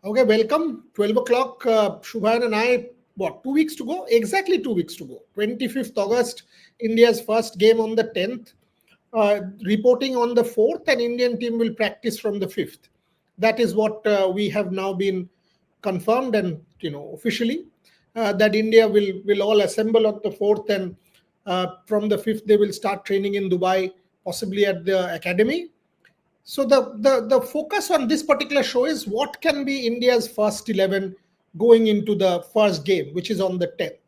Okay, welcome. 12 o'clock, Subhayan and I, what, 2 weeks to go? Exactly 2 weeks to go. 25th August, India's first game on the 10th, reporting on the 4th, and Indian team will practice from the 5th. That is what we have now been confirmed and, officially, that India will all assemble on the 4th, and from the 5th, they will start training in Dubai, possibly at the academy. So the focus on this particular show is what can be India's first 11 going into the first game, which is on the 10th.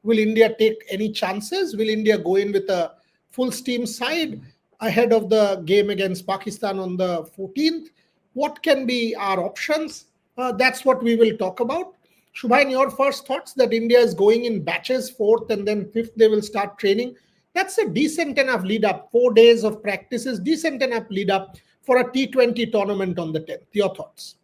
Will India take any chances? Will India go in with a full steam side ahead of the game against Pakistan on the 14th? What can be our options? That's what we will talk about. Shubhain, your first thoughts that India is going in batches, fourth and then fifth, they will start training. That's a decent enough lead up. 4 days of practice is decent enough lead up for a T20 tournament on the 10th. Your thoughts?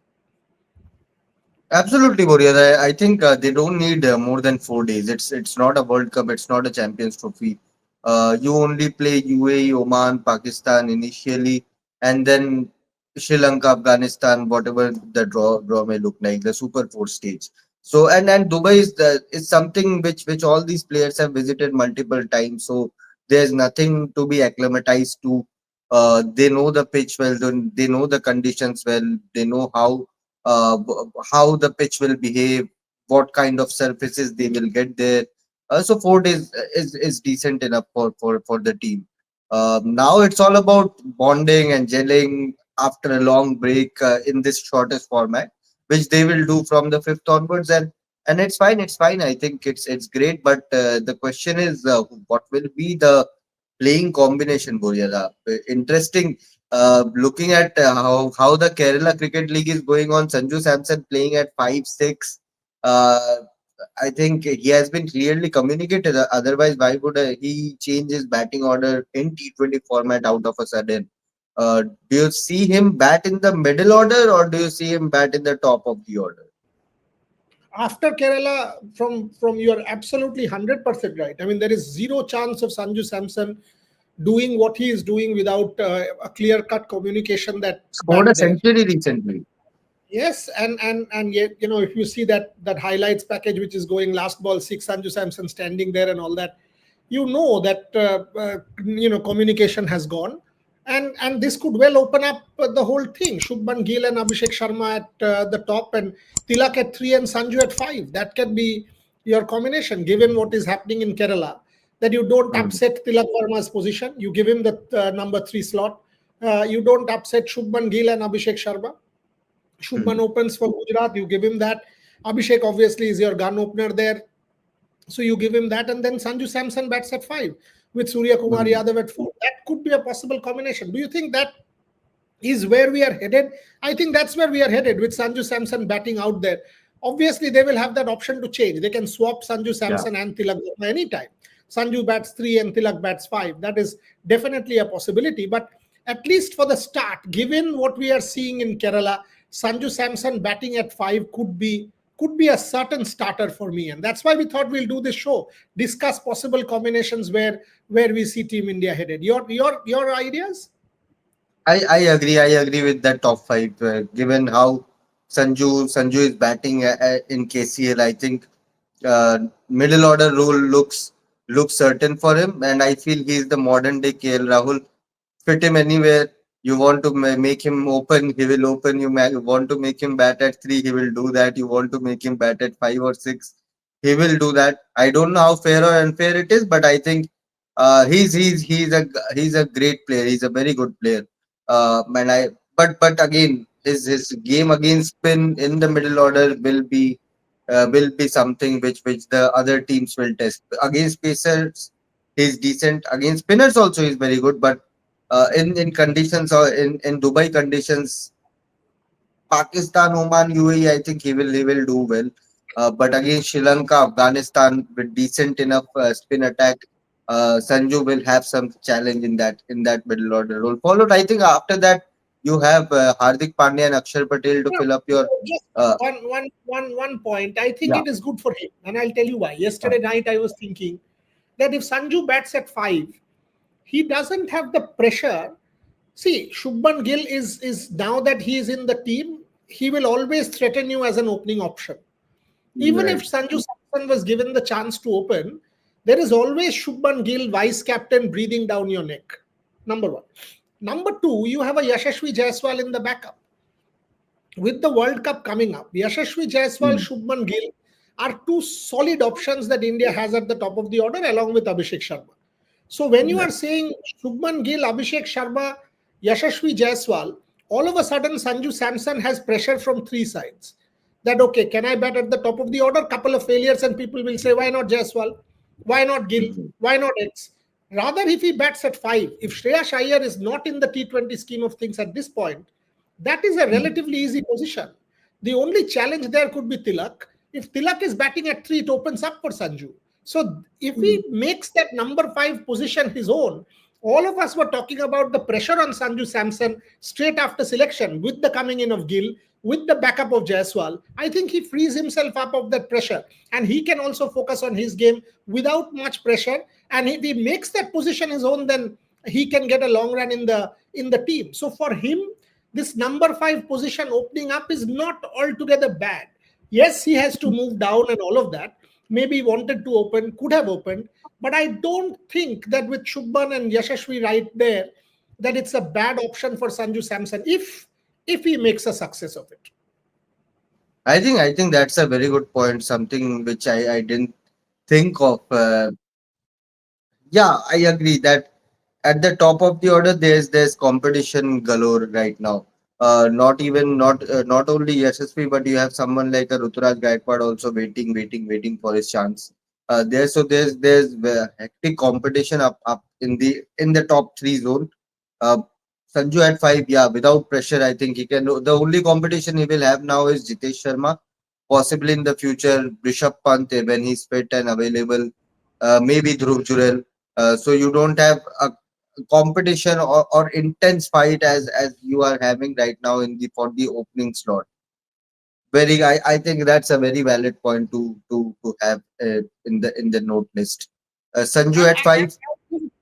Absolutely, Boria. I think they don't need more than 4 days. It's not a World Cup. It's not a Champions Trophy. You only play UAE, Oman, Pakistan initially, and then Sri Lanka, Afghanistan, whatever the draw may look like, the Super Four stage. So and Dubai is something which all these players have visited multiple times. So there's nothing to be acclimatized to. They know the pitch well. They know the conditions well. They know how the pitch will behave, what kind of surfaces they will get there. So 4 days is decent enough for the team. Now it's all about bonding and gelling after a long break in this shortest format, which they will do from the fifth onwards, and it's fine. It's fine. I think it's great. But the question is, what will be the playing combination, Boria? Interesting looking at how the Kerala Cricket League is going on, Sanju Samson playing at 5-6. Uh, I think he has been clearly communicated. Otherwise, why would he change his batting order in T20 format out of a sudden? Do you see him bat in the middle order or do you see him bat in the top of the order? After Kerala, from you're absolutely 100% right. I mean, there is zero chance of Sanju Samson doing what he is doing without a clear cut communication Scored a that there. century recently. Yes, and yet, if you see that highlights package which is going last ball six, Sanju Samson standing there and all that, that communication has gone, and this could well open up the whole thing. Shubman Gill and Abhishek Sharma at the top, and Tilak at three, and Sanju at five. That can be your combination, given what is happening in Kerala. That you don't Hmm. upset Tilak Verma's position. You give him the number three slot. You don't upset Shubman Gill and Abhishek Sharma. Shubman Hmm. opens for Gujarat, you give him that. Abhishek obviously is your gun opener there, so you give him that, and then Sanju Samson bats at five with Surya Kumar Hmm. Yadav at four. That could be a possible combination. Do you think that is where we are headed? I think that's where we are headed with Sanju Samson batting out there. Obviously, they will have that option to change. They can swap Sanju Yeah. Samson and Tilak Verma anytime. Sanju bats three and Tilak bats five. That is definitely a possibility. But at least for the start, given what we are seeing in Kerala, Sanju Samson batting at five could be a certain starter for me, and that's why we thought we'll do this show, discuss possible combinations where we see Team India headed. Your ideas? I agree. I agree with that top five. Given how Sanju is batting in KCL, I think middle order role looks certain for him, and I feel he's the modern day KL Rahul. Fit him anywhere. You want to make him open, he will open. You want to make him bat at three, he will do that. You want to make him bat at 5 or 6, he will do that. I don't know how fair or unfair it is, but I think he's a great player. He's a very good player. And I but again, his game against spin in the middle order will be something which the other teams will test. Against Pacers, he's decent. Against spinners also, he's very good. But in conditions or in Dubai conditions, Pakistan, Oman, UAE, I think he will do well. But against Sri Lanka, Afghanistan with decent enough spin attack, Sanju will have some challenge in that middle order role. Followed, I think after that you have Hardik Pandya and Akshar Patel to No, fill up your. just Uh, one point. I think yeah. it is good for him, and I'll tell you why. uh, Yesterday night, I was thinking that if Sanju bats at five, he doesn't have the pressure. See, Shubman Gill is now that he is in the team. he will always threaten you as an opening option. Even if Right. Sanju Samson was given the chance to open, there is always Shubman Gill, vice captain, breathing down your neck. Number one. Number two, you have a Yashasvi Jaiswal in the backup. With the World Cup coming up, Yashasvi Jaiswal, Mm. Shubman Gill are two solid options that India has at the top of the order along with Abhishek Sharma. So when you Right. are saying Shubman Gill, Abhishek Sharma, Yashasvi Jaiswal, all of a sudden Sanju Samson has pressure from three sides. That okay, can I bat at the top of the order? Couple of failures and people will say, why not Jaiswal? Why not Gill? Mhm. Why not X? Rather, if he bats at five, if Shreya Iyer is not in the T20 scheme of things at this point, that is a Mhm. relatively easy position. The only challenge there could be Tilak. If Tilak is batting at three, it opens up for Sanju. So if Mhm. he makes that number five position his own, all of us were talking about the pressure on Sanju Samson straight after selection with the coming in of Gill, with the backup of Jaiswal. I think he frees himself up of that pressure and he can also focus on his game without much pressure. And if he makes that position his own, then he can get a long run in the team. So for him, this number five position opening up is not altogether bad. Yes, he has to move down and all of that. Maybe he wanted to open, could have opened, but I don't think that with Shubman and Yashashvi right there, that it's a bad option for Sanju Samson if he makes a success of it. I think that's a very good point. Something which I didn't think of. Yeah, I agree that at the top of the order, there's competition galore right now. Not only SSP, but you have someone like a Ruturaj Gaikwad also waiting for his chance. There's hectic competition up in the top three zone. Uh, Sanju at five, yeah, without pressure, I think he can. The only competition he will have now is Jitesh Sharma, possibly in the future Rishabh Pant when he's fit and available, maybe Dhruv Jurel. So you don't have a competition or intense fight as you are having right now in the for the opening slot. I think that's a very valid point to have in the note list. Sanju at five.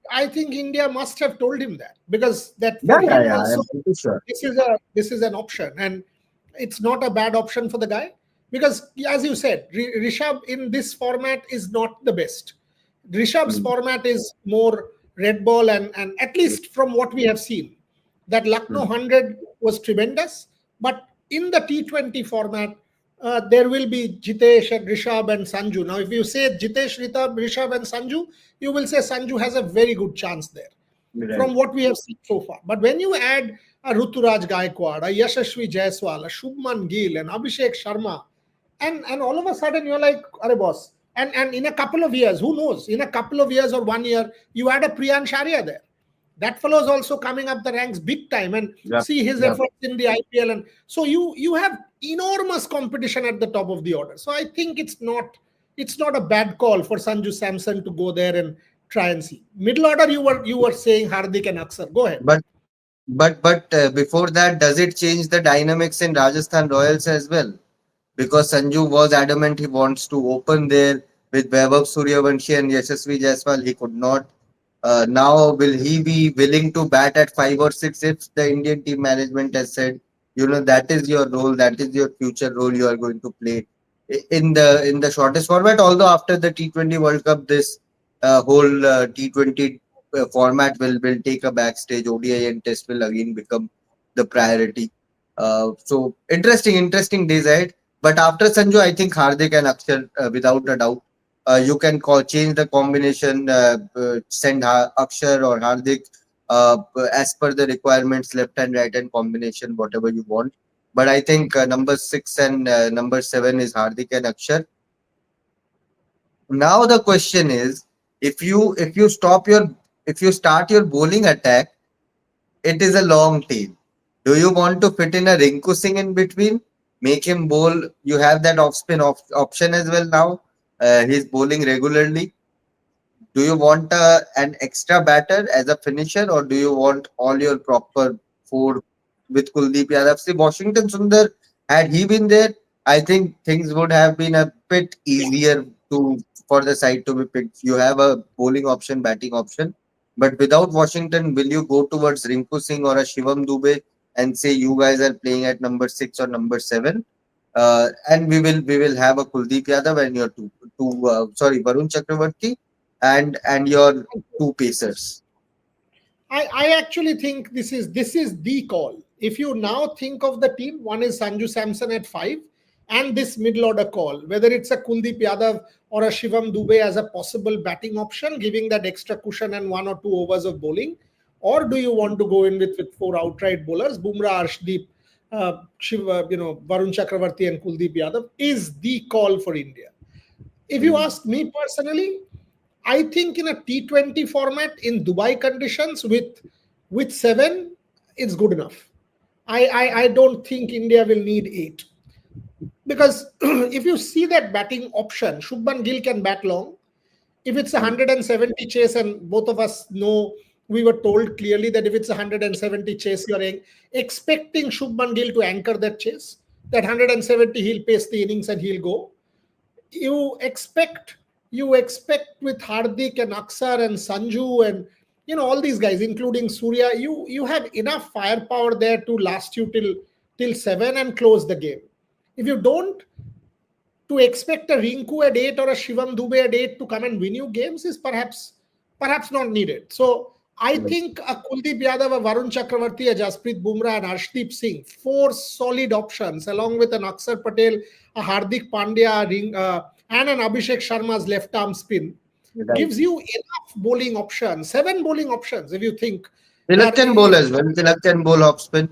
I think India must have told him that because that Yeah, for yeah, him yeah. also I'm pretty sure. this is an option and it's not a bad option for the guy because as you said, Rishabh in this format is not the best. Rishabh's Mm, format is more red ball and at least from what we have seen, that Lucknow mm, 100 was tremendous, but in the T20 format, there will be Jitesh and Rishabh and Sanju. Now, if you say Jitesh, Rishabh and Sanju, you will say Sanju has a very good chance there right. from what we have seen so far. But when you add a Ruturaj Gaikwad, a Yashashvi Jaiswal, a Shubman Gill, and Abhishek Sharma, and all of a sudden you're like, "Arey boss." And in a couple of years, who knows? In a couple of years or 1 year, you add a Priyan Sharia there. That fellow is also coming up the ranks big time, and Yep. see his Yep. efforts in the IPL. And so you have enormous competition at the top of the order. So I think it's not a bad call for Sanju Samson to go there and try and see. Middle order, you were saying Hardik and Aksar. Go ahead. But before that, does it change the dynamics in Rajasthan Royals as well? Because Sanju was adamant he wants to open there with Vaibhav Suryavanshi and Yashasvi Jaiswal. He could not. Now, will he be willing to bat at five or six if the Indian team management has said, that is your role, that is your future role you are going to play in the shortest format? Although after the T20 World Cup, this whole T20 format will take a backstage. ODI and Test will again become the priority. So interesting days ahead. But after Sanju, I think Hardik and Akshar, without a doubt, you can change the combination, send Akshar or Hardik as per the requirements, left and right hand combination, whatever you want. But I think number six and number seven is Hardik and Akshar. Now the question is, if you start your bowling attack, it is a long tail. Do you want to fit in a Rinku Singh in between? Make him bowl. You have that off spin option as well now. He's bowling regularly. Do you want an extra batter as a finisher, or do you want all your proper four with Kuldeep Yadav? See, Washington Sundar, had he been there, I think things would have been a bit easier to for the side to be picked. You have a bowling option, batting option, but without Washington, will you go towards Rinku Singh or a Shivam Dubey and say you guys are playing at number 6 or number 7, and we will have a Kuldeep Yadav and your sorry, Varun Chakraborty and your two pacers. I actually think this is the call. If you now think of the team, one is Sanju Samson at 5, and this middle order call, whether it's a Kuldeep Yadav or a Shivam Dubey as a possible batting option, giving that extra cushion and 1 or 2 overs of bowling, or do you want to go in with four outright bowlers, Bumrah, Arshdeep, Varun Chakravarti, and Kuldeep Yadav, is the call for India. If you Mm. ask me personally, I think in a T20 format in Dubai conditions with 7, it's good enough. I don't think India will need 8, because if you see that batting option, Shubman Gill can bat long. If it's a Mm. 170 chase, and both of us know, we were told clearly that if it's a 170 chase, you're expecting Shubman Gill to anchor that chase. That 170, he'll pace the innings and he'll go. you expect you expect with Hardik and Aksar and Sanju and all these guys, including Surya, you have enough firepower there to last you till 7 and close the game. If you don't, to expect a Rinku at 8 or a Shivam Dubey at 8 to come and win you games is perhaps not needed. So I Yes. think a Kuldeep Yadav, a Varun Chakravarti, a Jasprit Bumrah, and Arshdeep Singh, 4 solid options, along with an Aksar Patel, a Hardik Pandya, and an Abhishek Sharma's left arm spin, Right. gives you enough bowling options, 7 bowling options, if you think. Tilak can bowl If as well. Tilak can bowl off spin.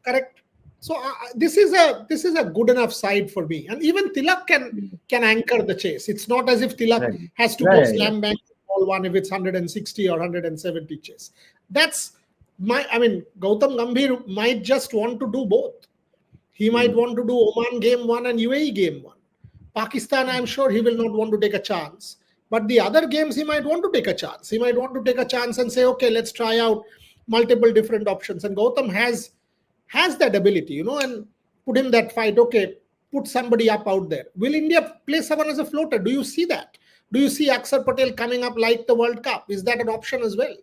correct. So this is a good enough side for me, and even Tilak can anchor the chase. It's not as if Tilak Right. has to Yeah, go yeah, yeah. slam bang ball one if it's 160 or 170 chase. That's Gautam Gambhir might just want to do both. He might Mm. want to do Oman game one and UAE game one. Pakistan, I'm sure he will not want to take a chance. But the other games, he might want to take a chance. He might want to take a chance and say, okay, let's try out multiple different options. And Gautam has that ability, and put him that fight. Okay, put somebody up out there. Will India play someone as a floater? Do you see that? Do you see Aksar Patel coming up like the World Cup? Is that an option as well?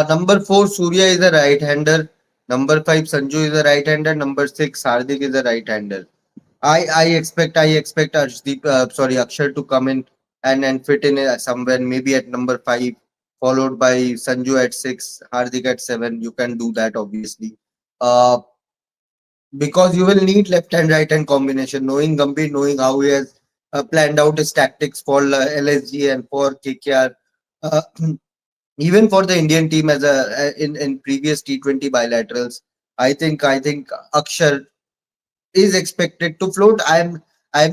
Number 4, Surya is a right-hander. Number 5, Sanju is a right-hander. Number 6, Hardik is a right-hander. I expect Arshdeep, Akshar to come in and fit in somewhere, maybe at number 5, followed by Sanju at 6, Hardik at 7. You can do that obviously, uh, because you will need left hand right hand combination. Knowing Gambhir, knowing how he has planned out his tactics for LSG and for KKR, uh, even for the Indian team as in previous T20 bilaterals, I think Akshar is expected to float. I'm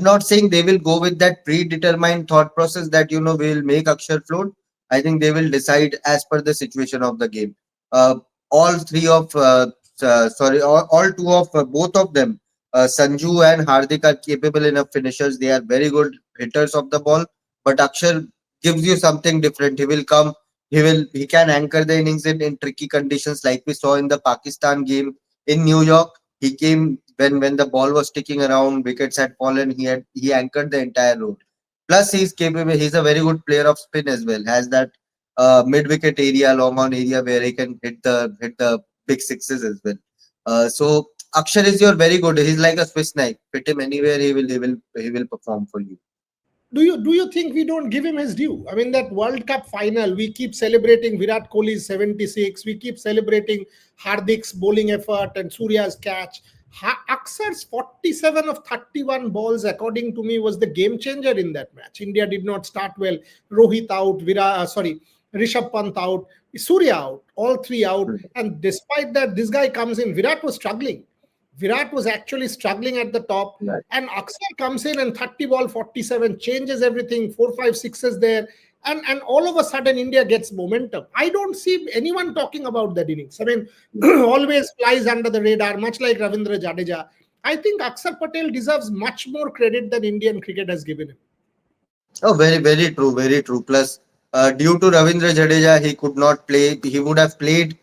not saying they will go with that predetermined thought process that we will make Akshar float. I think they will decide as per the situation of the game. Uh, all three of sorry, all two of both of them, Sanju and Hardik are capable enough finishers. They are very good hitters of the ball. But Akshar gives you something different. He will come. He can anchor the innings in tricky conditions like we saw in the Pakistan game in New York. He came when the ball was sticking around, wickets had fallen. He anchored the entire road. Plus, he's capable. He's a very good player of spin as well. Has that mid wicket area, long on area where he can hit the big sixes as well. So Akshar is your very good. He's like a Swiss knife. Fit him anywhere, he will perform for you. Do you think we don't give him his due? I mean, that World Cup final, we keep celebrating Virat Kohli's 76, we keep celebrating Hardik's bowling effort and Surya's catch. Aksar's 47 of 31 balls, according to me, was the game changer in that match. India did not start well. Rohit out, Rishabh Pant out, Surya out, all three out. And despite that, this guy comes in. Virat was struggling. Virat was actually struggling at the top, Right. and Aksar comes in and 30 ball 47 changes everything, 4 5 6s there, and all of a sudden India gets momentum. I don't see anyone talking about that innings. I mean, always flies under the radar, much like Ravindra Jadeja. I think Aksar Patel deserves much more credit than Indian cricket has given him. Oh, very, very true, very true. Plus, due to Ravindra Jadeja, he could not play. He would have played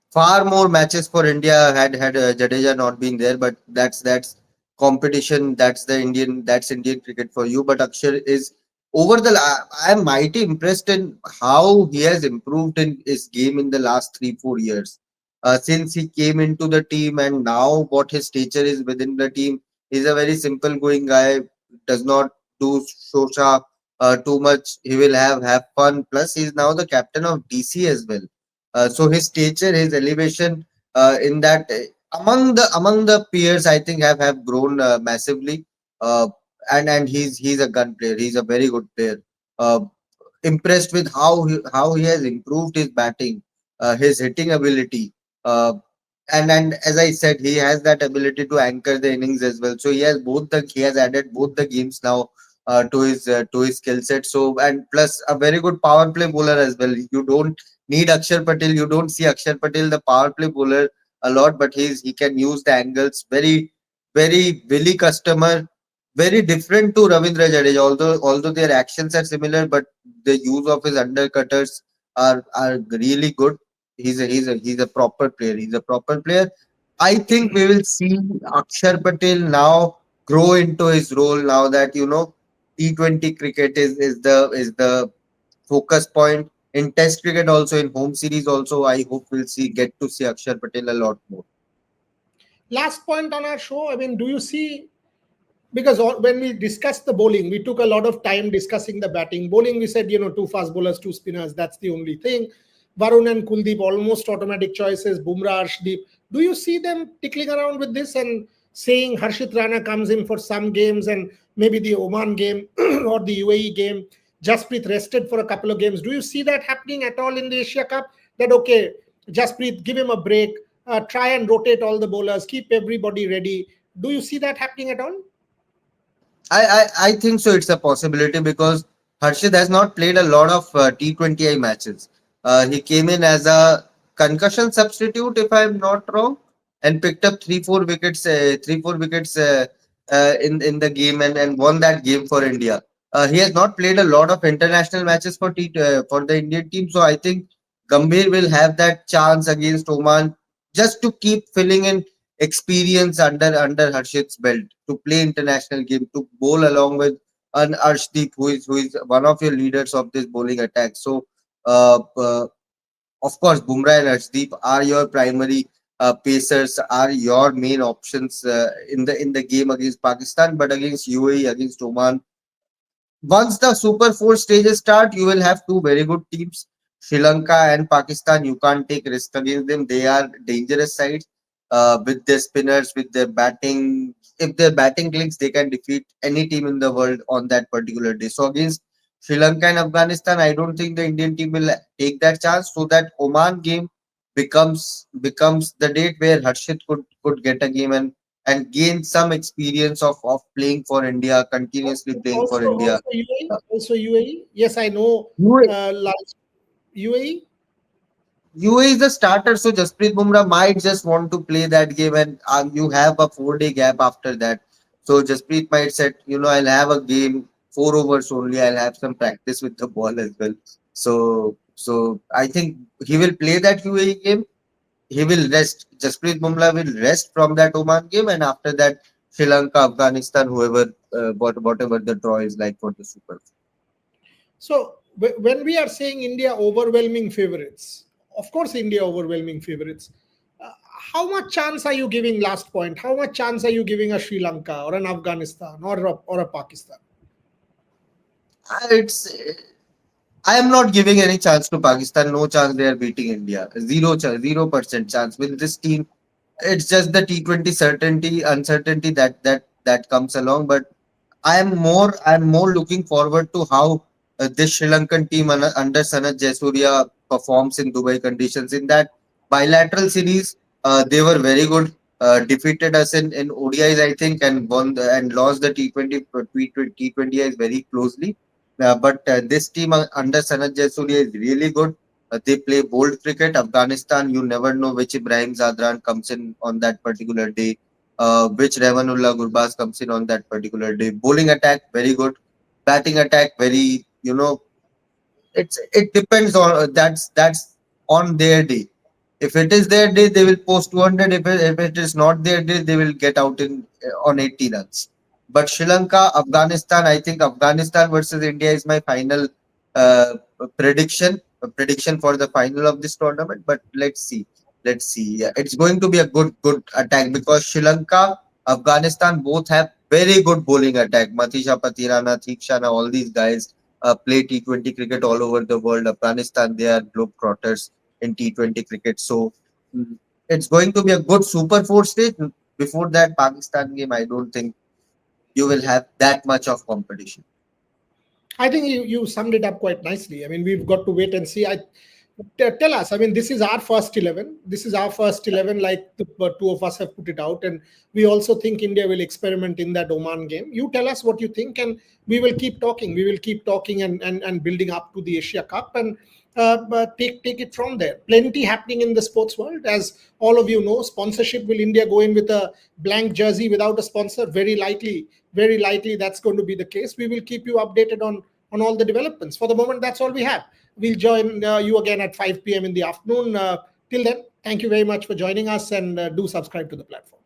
far more matches for India had Jadeja not been there. But that's competition. That's Indian cricket for you. But Akshar is I am mighty impressed in how he has improved in his game in the last 3 4 years. since he came into the team, and now what his stature is within the team. He's a very simple going guy, does not do shosha too much. He will have fun. Plus, he's now the captain of DC as well. So his stature, his elevation in that among the peers, I think have grown massively. Uh, and he's a gun player. He's a very good player. Uh, Impressed with how he has improved his batting, his hitting ability. Uh, and as I said, he has that ability to anchor the innings as well. So he has added both the games now to his skill set. So, and plus a very good power play bowler as well. You don't need Akshar Patel. You don't see Akshar Patel the power play bowler a lot, but he can use the angles very Willy customer, very different to Ravindra Jadeja. Although their actions are similar, but the use of his undercutters are really good. He's a proper player. He's a proper player. I think we will see Akshar Patel now grow into his role now that T20 cricket is the focus point in Test cricket also in home series also. I hope get to see Akshar Patel a lot more. Last point on our show. I mean, do you see, because when we discussed the bowling, we took a lot of time discussing the batting. Bowling, we said, two fast bowlers, two spinners. That's the only thing. Varun and Kuldeep, almost automatic choices. Bumrah, Arshdeep. Do you see them tickling around with this and saying Harshit Rana comes in for some games and maybe the Oman game or the UAE game? Jasprit rested for a couple of games. Do you see that happening at all in the Asia Cup? That, okay, Jasprit, give him a break, try and rotate all the bowlers, keep everybody ready. Do you see that happening at all? I think so. It's a possibility because Harshit has not played a lot of T20I matches. He came in as a concussion substitute, if I'm not wrong, and picked up three four wickets in the game and won that game for India. He has not played a lot of international matches for the Indian team, so I think Gambhir will have that chance against Oman just to keep filling in experience under Harshit's belt to play international game, to bowl along with an Arshdeep who is one of your leaders of this bowling attack. So of course Bumrah and Arshdeep are your primary pacers, are your main options in the game against Pakistan, but against UAE, against Oman, once the Super Four stages start, you will have two very good teams, Sri Lanka and Pakistan. You can't take risk against them. They are dangerous sides with their spinners, with their batting. If their batting clicks, they can defeat any team in the world on that particular day. So against Sri Lanka and Afghanistan, I don't think the Indian team will take that chance. So that Oman game becomes the date where Harshit could get a game and gain some experience of playing for India, continuously playing for Also, India. also UAE, also UAE. Yes, I know. UAE, Last UAE. UAE is the starter, so Jasprit Bumrah might just want to play that game, and you have a 4 day gap after that. So Jasprit might said, I'll have a game 4 overs only. I'll have some practice with the ball as well. So I think he will play that UAE game. He will rest. Jasprit Bumrah will rest from that Oman game, and after that, Sri Lanka, Afghanistan, whoever, whatever the draw is like for the Super. So when we are saying India overwhelming favorites, of course India overwhelming favorites. Uh, how much chance are you giving? Last point. How much chance are you giving a Sri Lanka or an Afghanistan or a Pakistan? It's I am not giving any chance to Pakistan. No chance they are beating India. Zero chance, 0% chance with this team. It's just the T20 uncertainty that comes along. But I'm more looking forward to how this Sri Lankan team under Sanat Jayasuriya performs in Dubai conditions. In that bilateral series, they were very good. Defeated us in ODIs, I think, and and lost the T20Is very closely. But this team under Sanat Jayasuriya is really good. They play bold cricket. Afghanistan, you never know which Ibrahim Zadran comes in on that particular day, which Revanullah Gurbaz comes in on that particular day. Bowling attack, very good. Batting attack, very, it depends on that's on their day. If it is their day, they will post 200. If it is not their day, they will get out on 80 runs. But Sri Lanka, Afghanistan, I think Afghanistan versus India is my final uh, prediction for the final of this tournament. But let's see. let's see. Yeah, it's going to be a good attack because Sri Lanka, Afghanistan both have very good bowling attack. Matisha Patirana, Theekshana, all these guys play T20 cricket all over the world. Afghanistan, they are globetrotters in T20 cricket. So mm, it's going to be a good Super 4 stage. Before that Pakistan game, I don't think you will have that much of competition. I think you summed it up quite nicely. I mean, we've got to wait and see. Tell us. I mean, this is our first 11. This is our first 11, like the two of us have put it out, and we also think India will experiment in that Oman game. You tell us what you think, and we will keep talking. We will keep talking and building up to the Asia Cup, and but take it from there. Plenty happening in the sports world, as all of you know. Sponsorship, will India go in with a blank jersey without a sponsor? Very likely that's going to be the case. We will keep you updated on all the developments. For the moment, that's all we have. We'll join you again at 5 p.m. in the afternoon. Till then, thank you very much for joining us, and do subscribe to the platform.